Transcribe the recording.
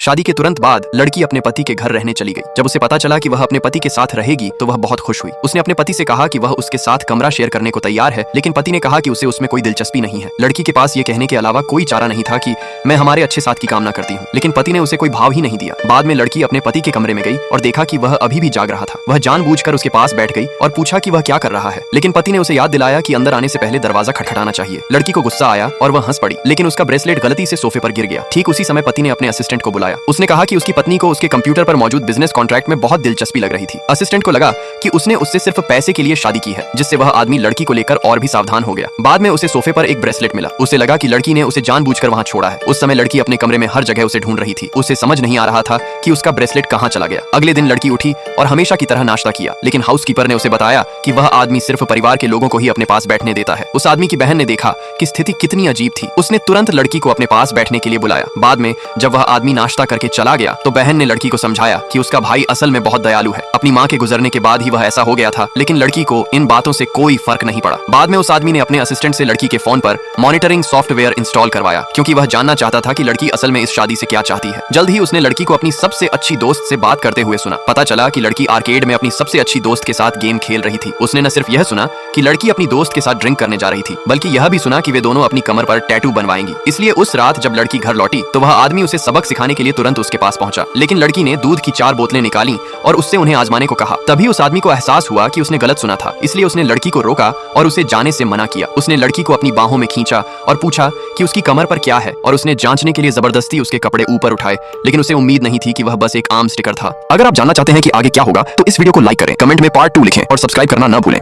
शादी के तुरंत बाद लड़की अपने पति के घर रहने चली गई। जब उसे पता चला कि वह अपने पति के साथ रहेगी तो वह बहुत खुश हुई। उसने अपने पति से कहा कि वह उसके साथ कमरा शेयर करने को तैयार है, लेकिन पति ने कहा कि उसे उसमें कोई दिलचस्पी नहीं है। लड़की के पास ये कहने के अलावा कोई चारा नहीं था कि मैं हमारे अच्छे साथ की कामना करती हूँ, लेकिन पति ने उसे कोई भाव ही नहीं दिया। बाद में लड़की अपने पति के कमरे में गई और देखा कि वह अभी भी जाग रहा था। वह जानबूझकर उसके पास बैठ गई और पूछा कि वह क्या कर रहा है, लेकिन पति ने उसे याद दिलाया कि अंदर आने से पहले दरवाजा खटखटाना चाहिए। लड़की को गुस्सा आया और वह हंस पड़ी, लेकिन उसका ब्रेसलेट गलती से सोफे पर गिर गया। ठीक उसी समय पति ने अपने असिस्टेंट को बुलाया। उसने कहा कि उसकी पत्नी को उसके कंप्यूटर पर मौजूद बिजनेस कॉन्ट्रैक्ट में बहुत दिलचस्पी लग रही थी। असिस्टेंट को लगा कि उसने उससे सिर्फ पैसे के लिए शादी की है, जिससे वह आदमी लड़की को लेकर और भी सावधान हो गया। बाद में उसे सोफे पर एक ब्रेसलेट मिला। उसे लगा कि लड़की ने उसे जानबूझकर वहां छोड़ा है। उस समय लड़की अपने कमरे में हर जगह उसे ढूंढ रही थी। उसे समझ नहीं आ रहा था कि उसका ब्रेसलेट कहां चला गया। अगले दिन लड़की उठी और हमेशा की तरह नाश्ता किया, लेकिन हाउसकीपर ने उसे बताया कि वह आदमी सिर्फ परिवार के लोगों को ही अपने पास बैठने देता है। उस आदमी की बहन ने देखा कि स्थिति कितनी अजीब थी। उसने तुरंत लड़की को अपने पास बैठने के लिए बुलाया। बाद में जब वह आदमी नाश्ता करके चला गया तो बहन ने लड़की को समझाया कि उसका भाई असल में बहुत दयालु है। अपनी मां के गुजरने के बाद ही वह ऐसा हो गया था, लेकिन लड़की को इन बातों से कोई फर्क नहीं पड़ा। बाद में उस आदमी ने अपने असिस्टेंट से लड़की के फोन पर मॉनिटरिंग सॉफ्टवेयर इंस्टॉल करवाया, क्योंकि वह जानना चाहता था कि लड़की असल में इस शादी से क्या चाहती है। जल्द ही उसने लड़की को अपनी सबसे अच्छी दोस्त से बात करते हुए सुना। पता चला कि लड़की आर्केड में अपनी सबसे अच्छी दोस्त के साथ गेम खेल रही थी। उसने न सिर्फ यह सुना कि लड़की अपनी दोस्त के साथ ड्रिंक करने जा रही थी, बल्कि यह भी सुना कि वे दोनों अपनी कमर पर टैटू बनवाएंगी। इसलिए उस रात जब लड़की घर लौटी तो वह आदमी उसे सबक सिखाने के लिए तुरंत उसके पास पहुंचा, लेकिन लड़की ने दूध की 4 बोतलें निकाली और उससे उन्हें आजमाने को कहा। तभी उस आदमी को एहसास हुआ कि उसने गलत सुना था, इसलिए उसने लड़की को रोका और उसे जाने से मना किया। उसने लड़की को अपनी बाहों में खींचा और पूछा कि उसकी कमर पर क्या है, और उसने जांचने के लिए जबरदस्ती उसके कपड़े ऊपर उठाए, लेकिन उसे उम्मीद नहीं थी कि वह बस एक आम स्टिकर था। अगर आप जानना चाहते हैं कि आगे क्या होगा तो इस वीडियो को लाइक करें, कमेंट में पार्ट 2 लिखें और सब्सक्राइब करना ना भूलें।